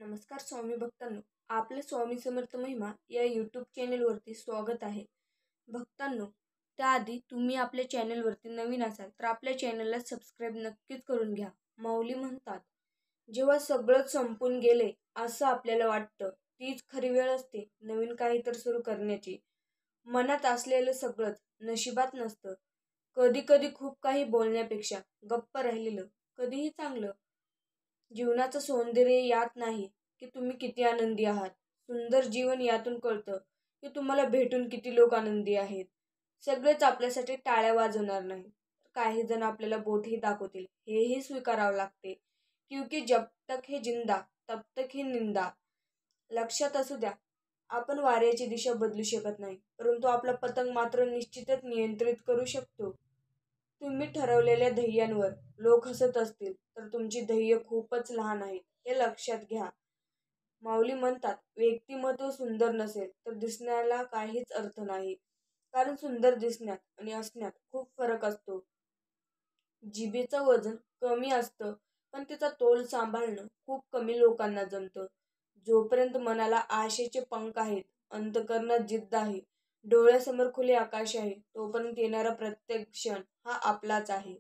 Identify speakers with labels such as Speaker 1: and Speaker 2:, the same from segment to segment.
Speaker 1: नमस्कार स्वामी भक्तांनो, आपल्या स्वामी समर्थ महिमा या यूट्यूब चॅनेलवरती स्वागत आहे. भक्तांनो, त्याआधी तुम्ही आपल्या चॅनेलवरती नवीन असाल तर आपल्या चॅनलला सबस्क्राईब नक्कीच करून घ्या. माऊली म्हणतात, जेव्हा सगळंच संपून गेले असं आपल्याला वाटतं, तीच खरी वेळ असते नवीन काहीतरी सुरू करण्याची. मनात असलेलं सगळंच नशिबात नसतं. कधी कधी खूप काही बोलण्यापेक्षा गप्प राहिलेलं कधीही चांगलं. जीवनाचं सौंदर्य यात नाही की तुम्ही किती आनंदी आहात. सुंदर जीवन यातून कळतं की तुम्हाला भेटून किती लोक आनंदी आहेत. सगळेच आपल्यासाठी टाळ्या वाजवणार नाही. काही जण आपल्याला बोटही दाखवतील, हेही स्वीकारावं लागते. क्योंकि जब तक है जिंदा तब तक ही निंदा. लक्षात असू द्या, आपण वाऱ्याची दिशा बदलू शकत नाही, परंतु आपला पतंग मात्र निश्चितच नियंत्रित करू शकतो. तुम्ही ठरवलेल्या ध्येयांवर लोक हसत असतील तर तुमची ध्येय खूपच लहान आहेत, हे लक्षात घ्या. माऊली म्हणतात, व्यक्तिमत्व सुंदर नसेल तर दिसण्याला काहीच अर्थ नाही. कारण सुंदर दिसण्यात आणि असण्यात खूप फरक असतो. जिभेचं वजन कमी असतं, पण तिचा तोल सांभाळणं खूप कमी लोकांना जमतं. जोपर्यंत मनाला आशेचे पंख आहेत, अंतःकरणात जिद्द आहे, डोळ्यासमोर खुले आकाश आहे, तोपर्यंत येणारा प्रत्येक क्षण हा आपलाच आहे.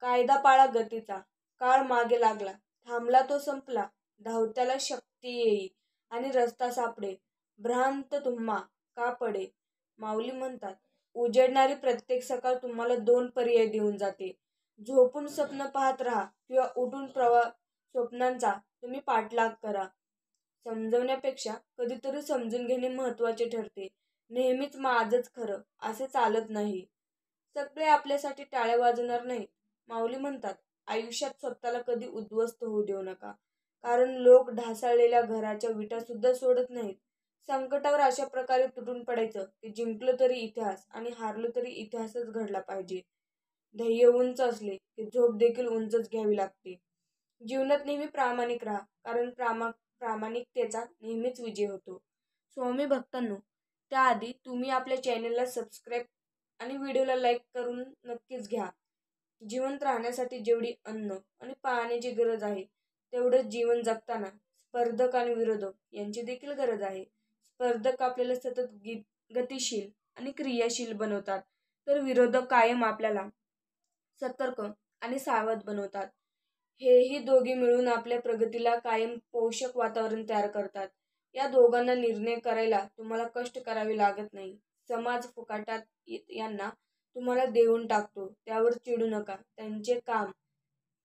Speaker 1: कायदा पाळा गतीचा, काळ मागे लागला, थांबला तो संपला, धावत्याला शक्ती येई आणि रस्ता सापडे, भ्रांत तुम्हा का पडे. माऊली म्हणतात, उजेडणारी प्रत्येक सकाळ तुम्हाला दोन पर्याय देऊन जाते. झोपून स्वप्न पाहत राहा किंवा उठून स्वप्नांचा तुम्ही पाठलाग करा. समजवण्यापेक्षा कधीतरी समजून घेणे महत्त्वाचे ठरते. नेहमीच माझंच खरं असे चालत नाही. सगळे आपल्यासाठी टाळ्या वाजवणार नाहीत. माऊली म्हणतात, आयुष्यात स्वतःला कधी उद्ध्वस्त होऊ देऊ नका. कारण लोक ढासळलेल्या घराच्या विटा सुद्धा सोडत नाहीत. संकटावर अशा प्रकारे तुटून पडायचं की जिंकलो तरी इतिहास आणि हारलो तरी इतिहासच घडला पाहिजे. ध्येय उंच असले की झोप देखील उंचच घ्यावी लागते. जीवनात नेहमी प्रामाणिक राहा, कारण प्रामाणिकतेचा नेहमीच विजय होतो. स्वामी भक्तांनो, त्याआधी तुम्ही आपल्या चॅनेलला सबस्क्राईब आणि व्हिडिओला लाईक करून नक्कीच घ्या. जिवंत राहण्यासाठी जेवढी अन्न आणि पाण्याची गरज आहे, तेवढंच जीवन जगताना स्पर्धक आणि विरोधक यांची देखील गरज आहे. स्पर्धक आपल्याला सतत गतिशील आणि क्रियाशील बनवतात, तर विरोधक कायम आपल्याला सतर्क आणि सावध बनवतात. हेही दोघे मिळून आपल्या प्रगतीला कायम पोषक वातावरण तयार करतात. या दोघांना निर्णय करायला तुम्हाला कष्ट करावे लागत नाही. समाज फुकाटात यांना तुम्हाला देऊन टाकतो, त्यावर चिडू नका. त्यांचे काम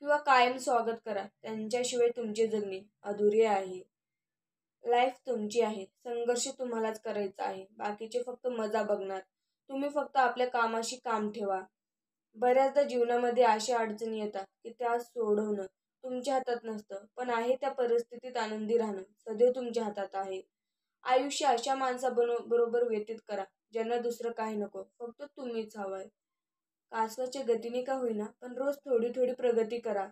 Speaker 1: किंवा कायम स्वागत करा. त्यांच्याशिवाय तुमचे जगणे अधुरे आहे. लाईफ तुमची आहे, संघर्ष तुम्हालाच करायचा आहे. बाकीचे फक्त मजा बघणार. तुम्ही फक्त आपल्या कामाशी काम ठेवा. बऱ्याचदा जीवनामध्ये अशा अडचणी येतात की त्या सोडवणं तुमच्या हातात नसतं, पण आहे त्या परिस्थितीत आनंदी राहणं सदैव तुमच्या हातात आहे. आयुष्य अशा माणसाबरोबर व्यतीत करा ज्यांना दुसरं काही नको, फक्त तुम्हीच हवंय. कासवाच्या गतीने का होईना, पण रोज थोडी थोडी प्रगती करा.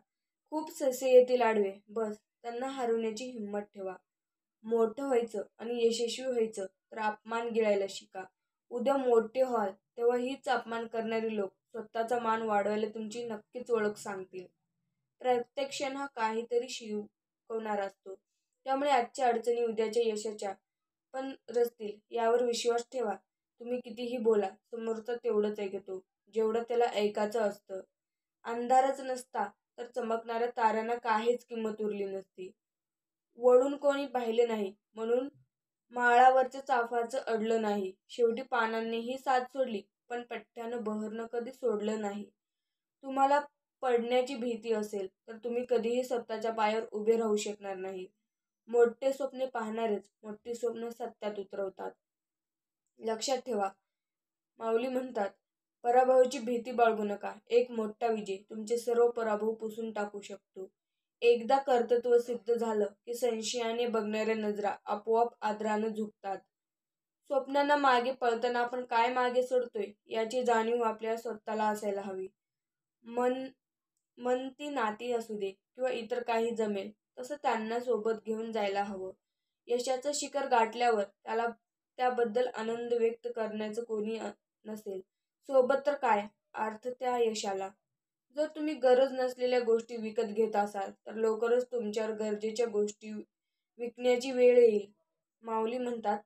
Speaker 1: खूप ससे येतील आडवे, बस त्यांना हरवण्याची हिंमत ठेवा. मोठं व्हायचं आणि यशस्वी व्हायचं तर अपमान गिळायला शिका. उद्या मोठे व्हाल तेव्हा हीच अपमान करणारी लोक स्वतःचा मान वाढवायला तुमची नक्कीच ओळख सांगतील. प्रत्येक क्षण हा काहीतरी शिकवणारा असतो. त्यामुळे आजच्या अडचणी उद्याच्या यशाच्या पण रचतील यावर विश्वास ठेवा. तुम्ही कितीही बोला, समोरचा तेवढंच ऐकतो जेवढं त्याला ऐकायचं असतं. अंधारच नसता तर चमकणाऱ्या ताऱ्यांना काहीच किंमत उरली नसती. वळून कोणी पाहिले नाही म्हणून माळावरच्या चाफ्याचं अडलं नाही. शेवटी पानांनीही साथ सोडली, पण पठ्ठ्यानं बहरणं कधी सोडलं नाही. तुम्हाला पडण्याची भीती असेल तर तुम्ही कधीही स्वतःच्या पायावर उभे राहू शकणार नाही. मोठे स्वप्ने पाहणारेच मोठी स्वप्न सत्यात उतरवतात. लक्षात ठेवा, माऊली म्हणतात, पराभवाची भीती बाळगू नका. एक मोठा विजय तुमचे सर्व पराभव पुसून टाकू शकतो. एकदा कर्तृत्व सिद्ध झालं की संशयाने बघणाऱ्या नजरा आपोआप आदरानं झुकतात. स्वप्नांना मागे पळताना आपण काय मागे सोडतोय याची जाणीव आपल्याला स्वतःला असायला हवी. मन ती नाती असू दे किंवा इतर काही जमेल तसं त्यांना सोबत घेऊन जायला हवं. यशाचं शिखर गाठल्यावर त्याबद्दल आनंद व्यक्त करण्याचं कोणी नसेल सोबत तर काय अर्थ त्या यशाला. जर तुम्ही गरज नसलेल्या गोष्टी विकत घेत असाल तर लवकरच तुमच्यावर गरजेच्या गोष्टी विकण्याची वेळ येईल. माऊली म्हणतात,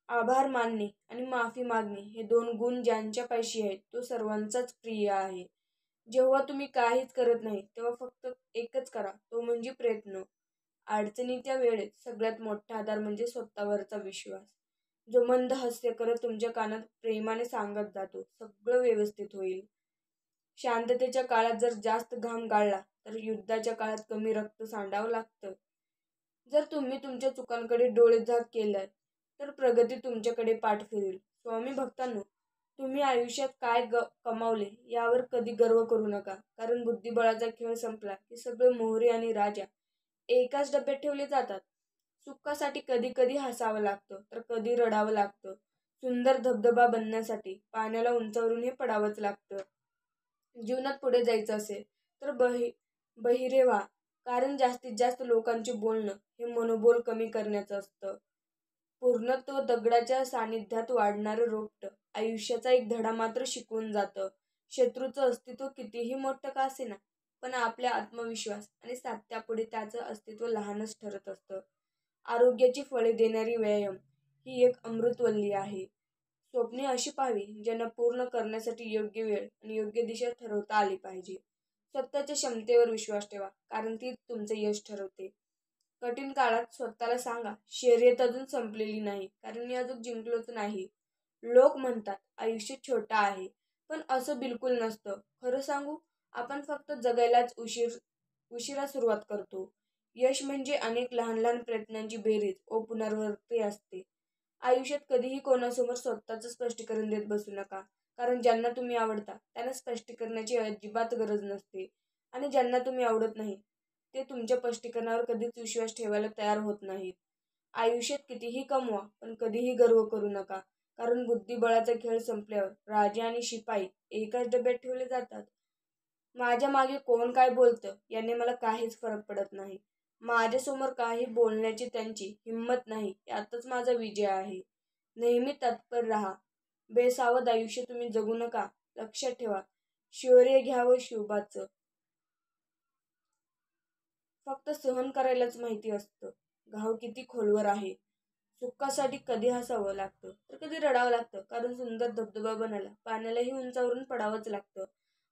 Speaker 1: आभार मानणे आणि माफी मागणे हे दोन गुण ज्यांच्या पाशी आहेत तो सर्वांचाच प्रिय आहे. जेव्हा तुम्ही काहीच करत नाही तेव्हा फक्त एकच करा, तो म्हणजे प्रयत्न. अडचणीच्या वेळेत सगळ्यात मोठा आधार म्हणजे स्वतःवरचा विश्वास, जो मंद हास्य करत तुमच्या कानात प्रेमाने सांगत जातो, सगळं व्यवस्थित होईल. शांततेच्या काळात जर जास्त घाम गाळला तर युद्धाच्या काळात कमी रक्त सांडावं लागतं. जर तुम्ही तुमच्या चुकांकडे डोळे झाक केलं तर प्रगती तुमच्याकडे पाठ फिरेल. स्वामी भक्तांनो, तुम्ही आयुष्यात काय कमावले यावर कधी गर्व करू नका, कारण बुद्धिबळाचा खेळ संपला की सगळे मोहरे आणि राजा एकाच डब्यात ठेवले जातात. सुखासाठी कधी कधी हसावं लागतं तर कधी रडावं लागतं. सुंदर धबधबा बनण्यासाठी पाण्याला उंचावरूनही पडावंच लागतं. जीवनात पुढे जायचं असेल तर बहिरे व्हा, कारण जास्तीत जास्त लोकांचे बोलणं हे मनोबल कमी करण्याचं असतं. पूर्णत्व दगडाच्या सानिध्यात वाढणारं रोपटं आयुष्याचा एक धडा मात्र शिकवून जातं. शत्रूचं अस्तित्व कितीही मोठं का असेना, पण आपल्या आत्मविश्वास आणि सात्यापुढे त्याचं अस्तित्व लहानच ठरत असतं. आरोग्याची फळे देणारी व्यायाम ही एक अमृतवल्ली आहे. स्वप्ने अशी पाहावी ज्यांना पूर्ण करण्यासाठी योग्य वेळ आणि योग्य दिशा ठरवता आली पाहिजे. स्वतःच्या क्षमतेवर विश्वास ठेवा, कारण ती तुमचं यश ठरवते. कठीण काळात स्वतःला सांगा, शर्यत अजून संपलेली नाही, कारण मी अजून जिंकलोच नाही. लोक म्हणतात आयुष्य छोटं आहे, पण असं बिलकुल नसतं. खरं सांगू, आपण फक्त जगायलाच उशिरा सुरुवात करतो. यश म्हणजे अनेक लहान लहान प्रयत्नांची बेरीज व पुनरावृत्ती असते. आयुष्यात कधीही कोणासमोर स्वतःचं स्पष्टीकरण देत बसू नका, कारण ज्यांना तुम्ही आवडता त्यांना स्पष्टीकरणाची अजिबात गरज नसते, आणि ज्यांना तुम्ही आवडत नाही ते तुमच्या स्पष्टीकरणावर कधीच विश्वास ठेवायला तयार होत नाहीत. आयुष्यात कितीही कमवा, पण कधीही गर्व करू नका, कारण बुद्धिबळाचा खेळ संपल्यावर राजा आणि शिपाई एकाच डब्यात ठेवले जातात. माझ्या मागे कोण काय बोलतं याने मला काहीच फरक पडत नाही. माझ्यासमोर काही बोलण्याची त्यांची हिंमत नाही, यातच माझा विजय आहे. नेहमी तत्पर राहा. बेसावध आयुष्य तुम्ही जगू नका. लक्षात ठेवा, शौर्य घ्यावं शिवबाचं फक्त सहन करायलाच माहिती असतं. घाव किती खोलवर आहे. सुखासाठी कधी हसावं लागतं तर कधी रडावं लागतं, कारण सुंदर धबधबा बनायला पाण्यालाही उंचावरून पडावंच लागतं.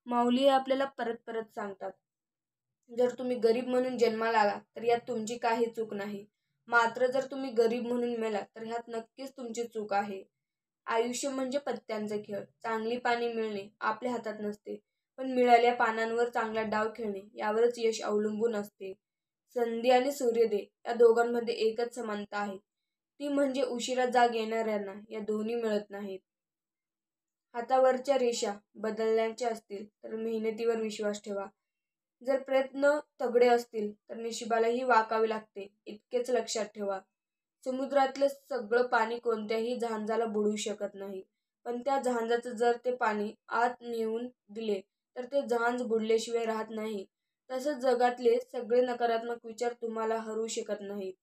Speaker 1: माऊली आपल्याला परत परत सांगतात, जर तुम्ही गरीब म्हणून जन्माला आला तर यात तुमची काही चूक नाही, मात्र जर तुम्ही गरीब म्हणून मेला तर ह्यात नक्कीच तुमची चूक आहे. आयुष्य म्हणजे पत्त्यांचा खेळ. चांगली पाने मिळणे आपल्या हातात नसते, पण मिळालेल्या पानांवर चांगला डाव खेळणे यावरच यश अवलंबून असते. संधी आणि सूर्योदय या दोघांमध्ये एकच समानता आहे, ती म्हणजे उशिरा जाग येणाऱ्यांना या दोन्ही मिळत नाहीत. हातावरच्या रेषा बदलण्याच्या असतील तर मेहनतीवर विश्वास ठेवा. जर प्रयत्न तगडे असतील तर नशिबालाही वाकावे लागते, इतकेच लक्षात ठेवा. समुद्रातलं सगळं पाणी कोणत्याही जहाजाला बुडवू शकत नाही, पण त्या जहाजाचं जर ते पाणी आत नेऊन दिले तर ते जहाज बुडल्याशिवाय राहत नाही. तसंच जगातले सगळे नकारात्मक विचार तुम्हाला हरवू शकत नाहीत.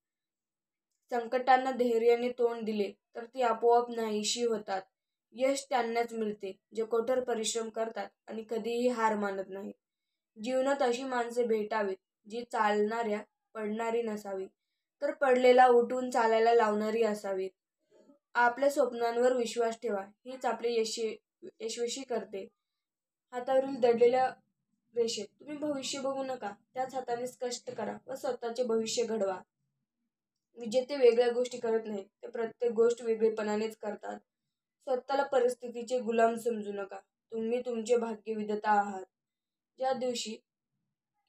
Speaker 1: संकटांना धैर्याने तोंड दिले तर ती आपोआप नाहीशी होतात. यश त्यांनाच मिळते जे कठोर परिश्रम करतात आणि कधीही हार मानत नाहीत. जीवनात अशी माणसे भेटावीत जी चालणाऱ्या पडणारी नसावी, तर पडलेला उठून चालायला लावणारी असावीत. आपल्या स्वप्नांवर विश्वास ठेवा, हीच आपले यशस्वी करते. हातावरील दडलेल्या रेषेत तुम्ही भविष्य बघू नका, त्याच हाताने कष्ट करा व स्वतःचे भविष्य घडवा. विजेते वेगळ्या गोष्टी करत नाहीत, ते प्रत्येक गोष्ट वेगळेपणानेच करतात. स्वतःला परिस्थितीचे गुलाम समजू नका. तुम्ही तुमचे भाग्य विधाता आहात. ज्या दिवशी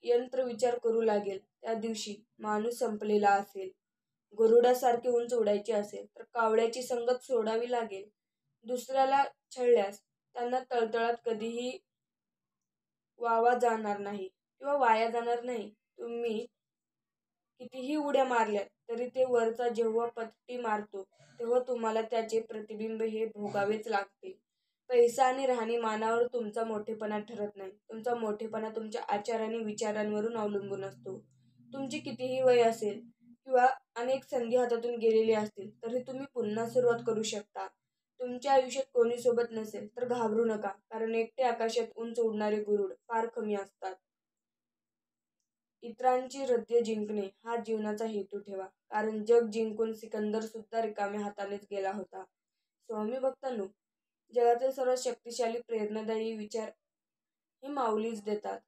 Speaker 1: यंत्र विचार करू लागेल त्या दिवशी माणूस संपलेला असेल. गरुडासारखे उंच उडायचे असेल तर कावळ्याची संगत सोडावी लागेल. दुसऱ्याला छळल्यास त्यांना तळतळात कधीही वाया जाणार नाही. तुम्ही कितीही उड्या मारल्या तरी ते वरचा जेव्हा पट्टी मारतो तेव्हा तुम्हाला त्याचे प्रतिबिंब हे भोगावेच लागते. पैसा आणि राहणीमानावर तुमचा मोठेपणा ठरत नाही. तुमचा मोठेपणा तुमच्या आचार आणि विचारांवरून अवलंबून असतो. तुमचे कितीही वय असेल किंवा अनेक संधी हातातून गेलेली असतील तरी तुम्ही पुन्हा सुरुवात करू शकता. तुमच्या आयुष्यात कोणी सोबत नसेल तर घाबरू नका, कारण एकटे आकाशात उंच उडणारे गुरुड फार कमी असतात. इतरांची हृदय जिंकणे हा जीवनाचा हेतू ठेवा, कारण जग जिंकून सिकंदर सुद्धा रिकाम्या हातानेच गेला होता. स्वामी भक्तांनो, जगातील सर्वात शक्तिशाली प्रेरणादायी विचार हे माऊलीच देतात.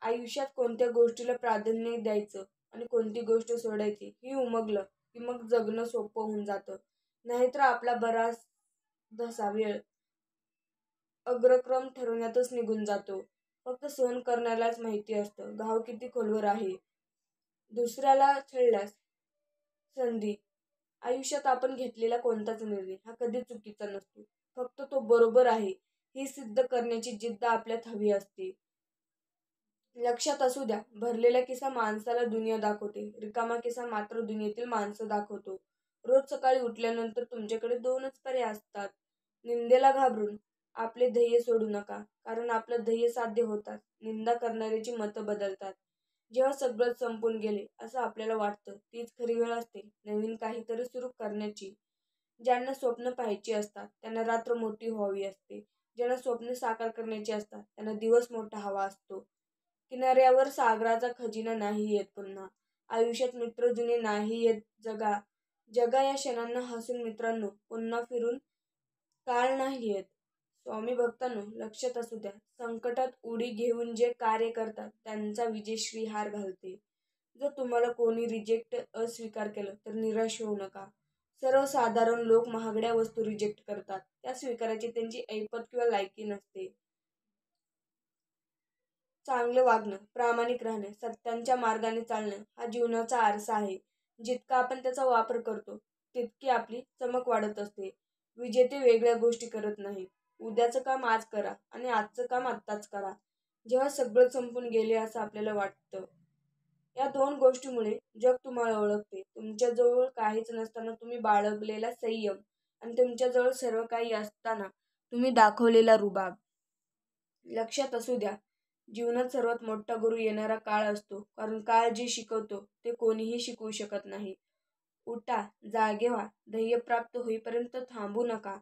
Speaker 1: आयुष्यात कोणत्या गोष्टीला प्राधान्य द्यायचं आणि कोणती गोष्ट सोडायची हे उमगलं की मग जगणं सोपं होऊन जातं. नाहीतर आपला बराचसा वेळ अग्रक्रम ठरवण्यातच निघून जातो. फक्त सहन करण्यालाच माहिती असतं घाव किती खोलवर आहे. दुसऱ्याला छळल्यास संधी. आयुष्यात आपण घेतलेला कोणताच निर्णय हा कधी चुकीचा नसतो. फक्त तो बरोबर आहे हे सिद्ध करण्याची जिद्द आपल्यात हवी असते. लक्षात असू द्या, भरलेला किस्सा माणसाला दुनिया दाखवते, रिकामा किस्सा मात्र दुनियेतील माणसं दाखवतो. रोज सकाळी उठल्यानंतर तुमच्याकडे 2च पर्याय असतात. निंदेला घाबरून आपले ध्येय सोडू नका, कारण आपलं ध्येय साध्य होतात निंदा करणाऱ्याची मतं बदलतात. जेव्हा सगळं संपून गेले असं आपल्याला वाटतं तीच खरी वेळ असते नवीन काहीतरी सुरू करण्याची. ज्यांना स्वप्न पाहायची असतात त्यांना रात्र मोठी व्हावी असते. ज्यांना स्वप्न साकार करायची असतात त्यांना दिवस मोठा हवा असतो. किनाऱ्यावर सागराचा खजिना नाही येत पुन्हा. आयुष्यात मित्र जुने नाही येत. जगा या क्षणांना हसून मित्रांनो, पुन्हा फिरून काळ नाही येत. स्वामी भक्तांनो, लक्षात असू द्या, संकटात उडी घेऊन जे कार्य करतात त्यांचा विजय श्रीहार घालते. जर तुम्हाला कोणी रिजेक्ट अस्वीकार केलं तर निराश होऊ नका. सर्वसाधारण लोक महागड्या वस्तू रिजेक्ट करतात, त्या स्वीकारायची त्यांची ऐपत किंवा लायकी नसते. चांगलं वागणं, प्रामाणिक राहणं, सत्यांच्या मार्गाने चालणं हा जीवनाचा आरसा आहे. जितका आपण त्याचा वापर करतो तितकी आपली चमक वाढत असते. विजेते वेगळ्या गोष्टी करत नाहीत. उद्याचं काम आज करा आणि आजचं काम आत्ताच करा. जेव्हा सगळं संपून गेले असं आपल्याला वाटतं, या 2 गोष्टींमुळे जग तुम्हाला ओळखते. तुमच्याजवळ काहीच नसताना तुम्ही बाळगलेला संयम आणि तुमच्याजवळ सर्व काही असताना तुम्ही दाखवलेला रुबाब. लक्षात असू द्या, जीवनात सर्वात मोठा गुरु येणारा काळ असतो, कारण काळ जे शिकवतो ते कोणीही शिकवू शकत नाही. उठा, जागे व्हा, ध्येय प्राप्त होईपर्यंत थांबू नका.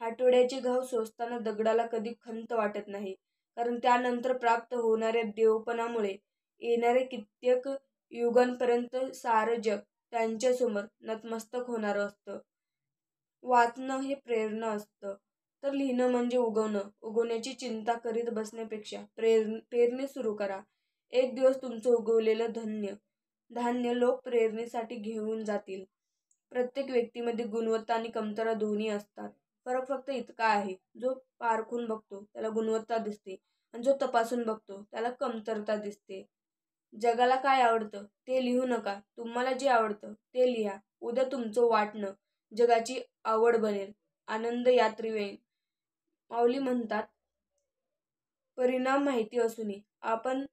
Speaker 1: हातोड्याचे घाव सोसताना दगडाला कधी खंत वाटत नाही, कारण त्यानंतर प्राप्त होणाऱ्या देवपणामुळे येणारे कित्येक युगांपर्यंत सारं जग त्यांच्यासमोर नतमस्तक होणारं असतं. वाचणं हे प्रेरणा असतं, तर लिहिणं म्हणजे उगवणं. उगवण्याची चिंता करीत बसण्यापेक्षा पेरणी सुरू करा. एक दिवस तुमचं उगवलेलं धान्य लोक प्रेरणेसाठी घेऊन जातील. प्रत्येक व्यक्तीमध्ये गुणवत्ता आणि कमतरता दोन्ही असतात. फरक फक्त इतका आहे, जो पारखून बघतो त्याला गुणवत्ता दिसते आणि जो तपासून बघतो त्याला कमतरता दिसते. जगाला काय आवडतं ते लिहू नका, तुम्हाला जे आवडतं ते लिहा. उद्या तुमचं वाटणं जगाची आवड बनेल, आनंद यात्रेवेळी. माऊली म्हणतात, परिणाम माहिती असूनही आपण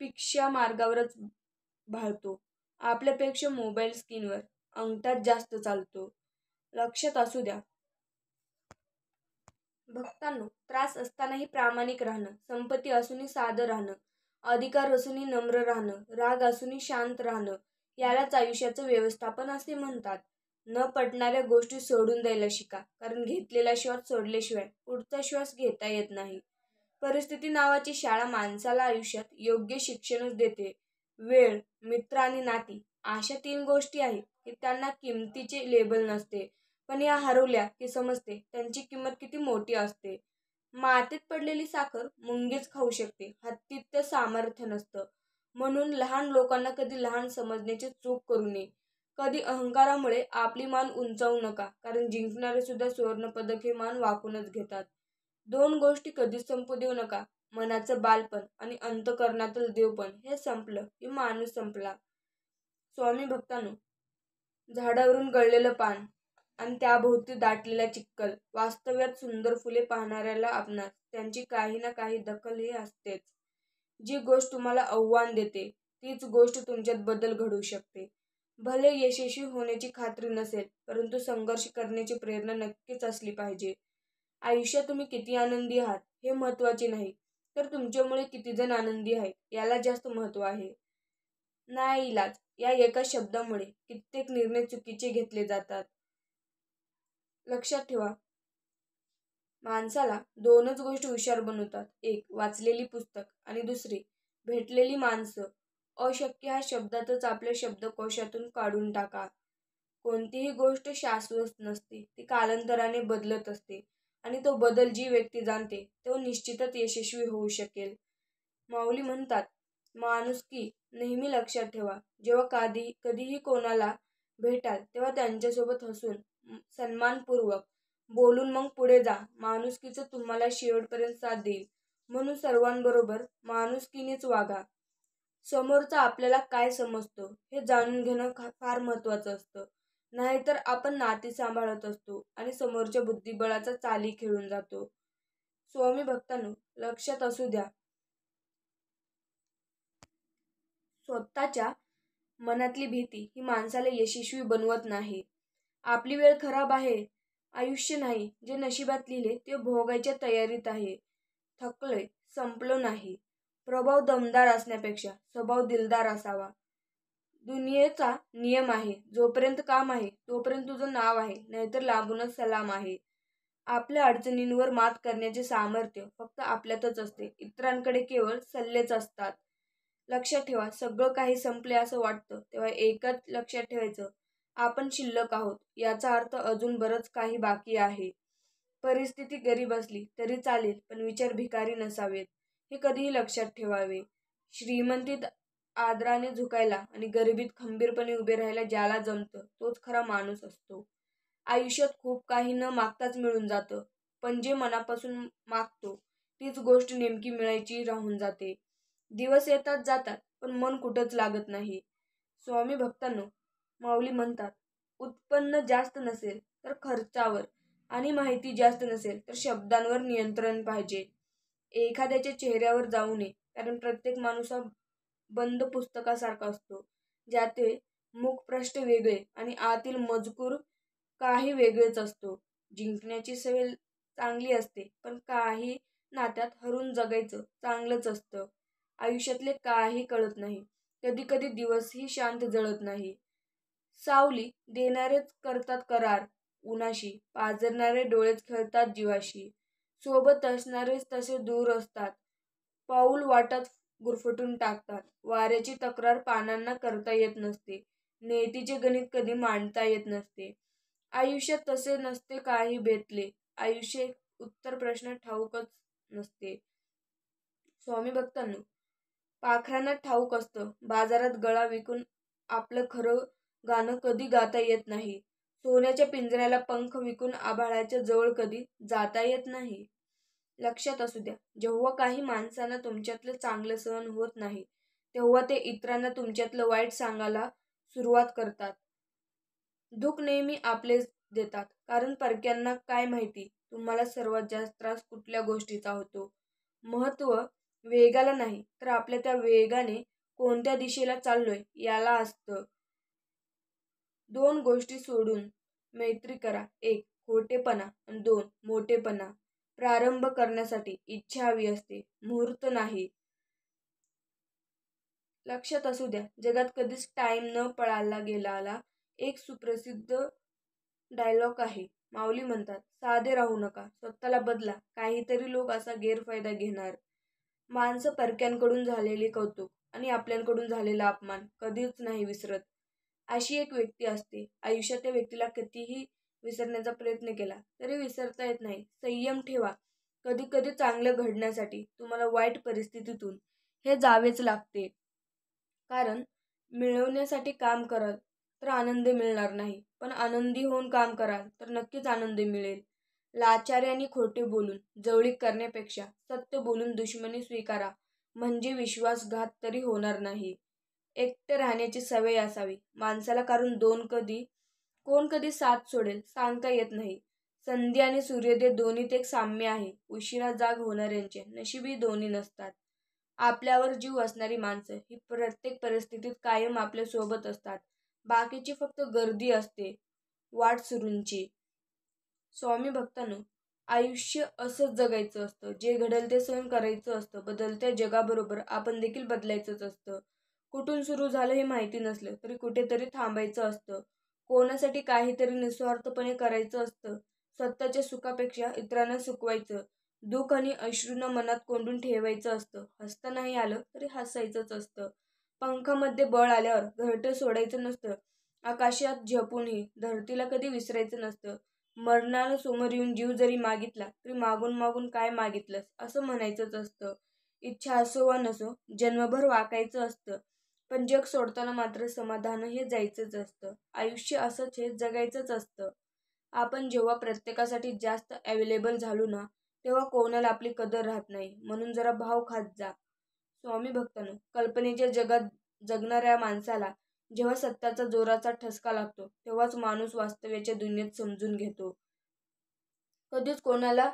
Speaker 1: पीक्षा मार्गावरच भाळतो. आपल्यापेक्षा मोबाईल स्क्रीनवर अंगठाच जास्त चालतो. लक्षात असू द्या भक्तांनो, त्रास असतानाही प्रामाणिक राहणं, संपत्ती असूनही साधं राहणं, अधिकार असूनही नम्र राहणं, राग असूनही शांत राहणं, यालाच आयुष्याचं व्यवस्थापन असे म्हणतात. न पटणाऱ्या गोष्टी सोडून द्यायला शिका, कारण घेतलेला श्वास सोडल्याशिवाय पुढचा श्वास घेता येत नाही. परिस्थिती नावाची शाळा माणसाला आयुष्यात योग्य शिक्षणच देते. वेळ, मित्र आणि नाती अशा 3 गोष्टी आहेत की त्यांना किमतीचे लेबल नसते, पण या हरवल्या की समजते त्यांची किंमत किती मोठी असते. मातीत पडलेली साखर मुंगीच खाऊ शकते, हत्तीत ते सामर्थ्य नसतं. म्हणून लहान लोकांना कधी लहान समजण्याची चूक करू नये. कधी अहंकारामुळे आपली मान उंचावू नका, कारण जिंकणारे सुद्धा सुवर्णपदक हे मान वाकूनच घेतात. 2 गोष्टी कधीच संपू देऊ नका, मनाचं बालपण आणि अंतःकरणातील देवपण. हे संपलं की माणूस संपला. स्वामी भक्तांनो, झाडावरून गळलेलं पान आणि त्याभोवती दाटलेला चिखल, वास्तव्यात सुंदर फुले पाहणाऱ्याला आपणास त्यांची काही ना काही दखल ही असतेच. जी गोष्ट तुम्हाला आव्हान देते तीच गोष्ट तुमच्यात बदल घडवू शकते. भले यशस्वी होण्याची खात्री नसेल, परंतु संघर्ष करण्याची प्रेरणा नक्कीच असली पाहिजे. आयुष्यात तुम्ही किती आनंदी आहात हे महत्त्वाचे नाही, तर तुमच्यामुळे किती जण आनंदी आहेत याला जास्त महत्त्व आहे. नाईलाज या एका शब्दामुळे कित्येक निर्णय चुकीचे घेतले जातात. लक्षात ठेवा, माणसाला दोनच गोष्टी हुशार बनवतात, एक वाचलेली पुस्तक आणि दुसरी भेटलेली माणसं. अशक्य हा शब्दातच आपल्या शब्दकोशातून काढून टाका. कोणतीही गोष्ट शाश्वत नसते, ती कालांतराने बदलत असते आणि तो बदल जी व्यक्ती जाणते तो निश्चितच यशस्वी होऊ शकेल. माऊली म्हणतात, माणुसकी नेहमी लक्षात ठेवा. जेव्हा कधीही कोणाला भेटाल तेव्हा त्यांच्यासोबत हसून सन्मानपूर्वक बोलून मग पुढे जा. माणुसकीचं तुम्हाला शेवटपर्यंत साथ देईल. म्हणून सर्वांबरोबर माणुसकीनेच वागा. समोरचा आपल्याला काय समजतो हे जाणून घेणं फार महत्त्वाचं असतं. नाहीतर आपण नाती सांभाळत असतो आणि समोरच्या बुद्धिबळाचा चाली खेळून जातो. स्वामी भक्तांनो, लक्षात असू द्या, स्वतःच्या मनातली भीती ही माणसाला यशस्वी बनवत नाही. आपली वेळ खराब आहे, आयुष्य नाही. जे नशिबात लिहिले ते भोगायच्या तयारीत आहे. थकलोय, संपलो नाही. प्रभाव दमदार असण्यापेक्षा स्वभाव दिलदार असावा. दुनियेचा नियम आहे, जोपर्यंत काम आहे तोपर्यंत तुझं नाव आहे, नाहीतर लांबूनच सलाम आहे. आपल्या अडचणींवर मात करण्याचे सामर्थ्य फक्त आपल्यातच असते. इतरांकडे केवळ सल्लेच असतात. लक्षात ठेवा, सगळं काही संपले असं वाटतं तेव्हा एकच लक्षात ठेवायचं, आपण शिल्लक आहोत. याचा अर्थ अजून बरंच काही बाकी आहे. परिस्थिती गरीब असली तरी चालेल, पण विचार भिकारी नसावेत, हे कधीही लक्षात ठेवावे. श्रीमंतीत आदराने झुकायला आणि गरिबीत खंबीरपणे उभे राहायला ज्याला जमतं तोच खरा माणूस असतो. आयुष्यात खूप काही न मागताच मिळून जातं, पण जे मनापासून मागतो तीच गोष्ट नेमकी मिळायची राहून जाते. दिवस येतात जातात, पण मन कुठंच लागत नाही. स्वामी भक्तांनो, माऊली म्हणतात, उत्पन्न जास्त नसेल तर खर्चावर आणि माहिती जास्त नसेल तर शब्दांवर नियंत्रण पाहिजे. एखाद्याच्या चेहऱ्यावर जाऊ नये, कारण प्रत्येक माणूस हा बंद पुस्तकासारखा असतो, ज्याचे मुखपृष्ठ वेगळे आणि आतील मजकूर काही वेगळेच असतो. जिंकण्याची सवय चांगली असते, पण काही नात्यात हरून जगायचं चांगलंच असतं. आयुष्यातले काही कळत नाही, कधी कधी दिवसही शांत जळत नाही. सावली देणारेच करतात करार उन्हाशी, पाजरणारे डोळेच खेळतात जीवाशी. सोबत असणारेच तसे दूर असतात, पाऊल वाटत गुरफटून टाकतात. वाऱ्याची तक्रार पानांना करता येत नसते, नियतीचे गणित कधी मांडता येत नसते. आयुष्यात तसे नसते काही बेतले, आयुष्य एक उत्तर प्रश्न ठाऊकच नसते. स्वामी भक्तांनो, पाखरांना ठाऊक असतं, बाजारात गळा विकून आपलं खरं गाणं कधी गाता येत नाही. सोन्याच्या पिंजऱ्याला पंख विकून आभाळाच्या जवळ कधी जाता येत नाही. लक्षात असू द्या, जेव्हा काही माणसांना तुमच्यातलं चांगलं सहन होत नाही तेव्हा ते इतरांना तुमच्यातलं वाईट सांगायला सुरुवात करतात. दुःख नेहमी आपलेच देतात, कारण परक्यांना काय माहिती तुम्हाला सर्वात जास्त त्रास कुठल्या गोष्टीचा होतो. महत्त्व वेगाला नाही, तर आपल्या त्या वेगाने कोणत्या दिशेला चाललोय याला असतं. दोन गोष्टी सोडून मैत्री करा, एक खोटेपणा आणि दोन मोठेपणा. प्रारंभ करण्यासाठी इच्छा हवी असते, मुहूर्त नाही. लक्षात असू द्या, जगात कधीच टाइम न पळाला गेलेला एक सुप्रसिद्ध डायलॉग आहे. माऊली म्हणतात, साधे राहू नका, स्वतःला बदला, काहीतरी लोक असा गैरफायदा घेणार. माणसं परक्यांकडून झालेले कौतुक आणि आपल्याकडून झालेला अपमान कधीच नाही विसरत. अशी एक व्यक्ती असते आयुष्यात. त्या व्यक्तीला कितीही विसरण्याचा प्रयत्न केला तरी विसरता येत नाही. संयम ठेवा, कधी कधी चांगलं घडण्यासाठी तुम्हाला वाईट परिस्थितीतून हे जावेच लागते. कारण मिळवण्यासाठी काम कराल तर आनंद मिळणार नाही, पण आनंदी होऊन काम कराल तर नक्कीच आनंद मिळेल. लाचार्याने खोटे बोलून जवळीक करण्यापेक्षा सत्य बोलून दुश्मनी स्वीकारा, म्हणजे विश्वासघात तरी होणार नाही. एकटे राहण्याची सवय असावी माणसाला, कारण कोण कधी साथ सोडेल सांगता येत नाही. संधी आणि सूर्योदय दोन्हीत एक साम्य आहे. उशिरा जाग होणाऱ्यांचे नशीबही दोन्ही नसतात. आपल्यावर जीव असणारी माणसं ही प्रत्येक परिस्थितीत कायम आपल्या सोबत असतात. बाकीची फक्त गर्दी असते वाटसरूंची. स्वामी भक्तांनो, आयुष्य असंच जगायचं असतं. जे घडेल ते सहन करायचं असतं. बदलत्या जगाबरोबर आपण देखील बदलायचंच असतं. कुठून सुरू झालं हे माहिती नसलं तरी कुठेतरी थांबायचं असतं. कोणासाठी काहीतरी निस्वार्थपणे करायचं असतं. स्वतःच्या सुखापेक्षा इतरांना सुखवायचं. दुःख आणि अश्रूंना मनात कोंडून ठेवायचं असतं. हसता नाही आलं तरी हसायचंच असतं. पंखामध्ये बळ आल्यावर घरटं सोडायचं नसतं. आकाशात झेपूनही धरतीला कधी विसरायचं नसतं. मरणानं समोर येऊन जीव जरी मागितला तरी मागून मागून काय मागितलंस असं म्हणायचंच असतं. इच्छा असो वा नसो जन्मभर वाकायचं असतं. पण जग सोडताना मात्र समाधान हे जायचंच असतं. आयुष्य असंच हे जगायचंच असतं. आपण जेव्हा प्रत्येकासाठी जास्त अवेलेबल झालो ना तेव्हा कोणाला आपली कदर राहत नाही. म्हणून जरा भाव खात जा. स्वामी भक्तांनो, कल्पनेच्या जगात जगणाऱ्या माणसाला जेव्हा सत्याचा जोराचा ठसका लागतो तेव्हाच माणूस वास्तव्याच्या दुनियेत समजून घेतो. कधीच कोणाला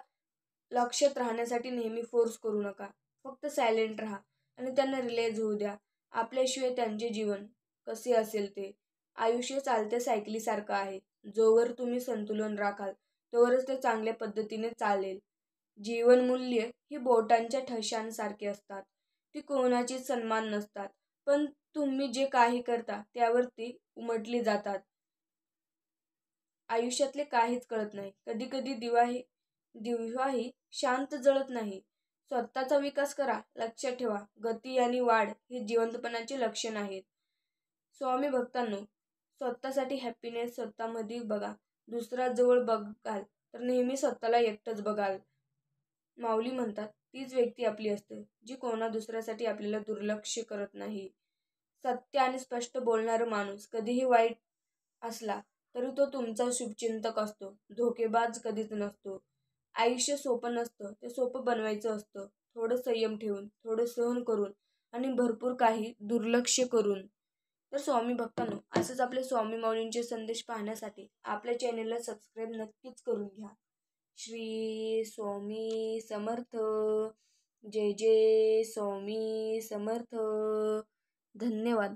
Speaker 1: लक्षात राहण्यासाठी नेहमी फोर्स करू नका. फक्त सायलेंट राहा आणि त्यांना रिलाइज होऊ द्या आपल्याशिवाय त्यांचे जीवन कसे असेल ते. आयुष्य चालत्या सायकलीसारखं आहे. जोवर तुम्ही संतुलन राखाल तोवरच ते चांगल्या पद्धतीने चालेल. जीवनमूल्य ही बोटांच्या ठशांसारखी असतात. ती कोणाचीच सन्मान नसतात. पण तुम्ही जे काही करता त्यावर ती उमटली जातात. आयुष्यातले काहीच कळत नाही. कधी कधी दिवाही शांत जळत नाही. स्वतःचा विकास करा. लक्षात ठेवा, गती आणि वाढ हे जिवंतपणाचे लक्षण आहेत. स्वामी भक्तांनो, स्वतःसाठी हॅपीनेस स्वतःमध्ये बघा. दुसरा जवळ बघाल तर नेहमी स्वतःला एकटंच बघाल. माऊली म्हणतात, तीच व्यक्ती आपली असते जी कोणा दुसऱ्यासाठी आपल्याला दुर्लक्ष करत नाही. सत्य आणि स्पष्ट बोलणारा माणूस कधीही वाईट असला तरी तो तुमचा शुभचिंतक असतो. धोकेबाज कधीच नसतो. आयुष्य सोपं नसतं, ते सोपं बनवायचं असतं. थोडं संयम ठेवून, थोडं सहन करून आणि भरपूर काही दुर्लक्ष करून. तर स्वामी भक्तांनो, असंच आपले स्वामी माऊलींचे संदेश पाहण्यासाठी आपल्या चॅनेलला सबस्क्राईब नक्कीच करून घ्या. श्री स्वामी समर्थ. जय जय स्वामी समर्थ. धन्यवाद.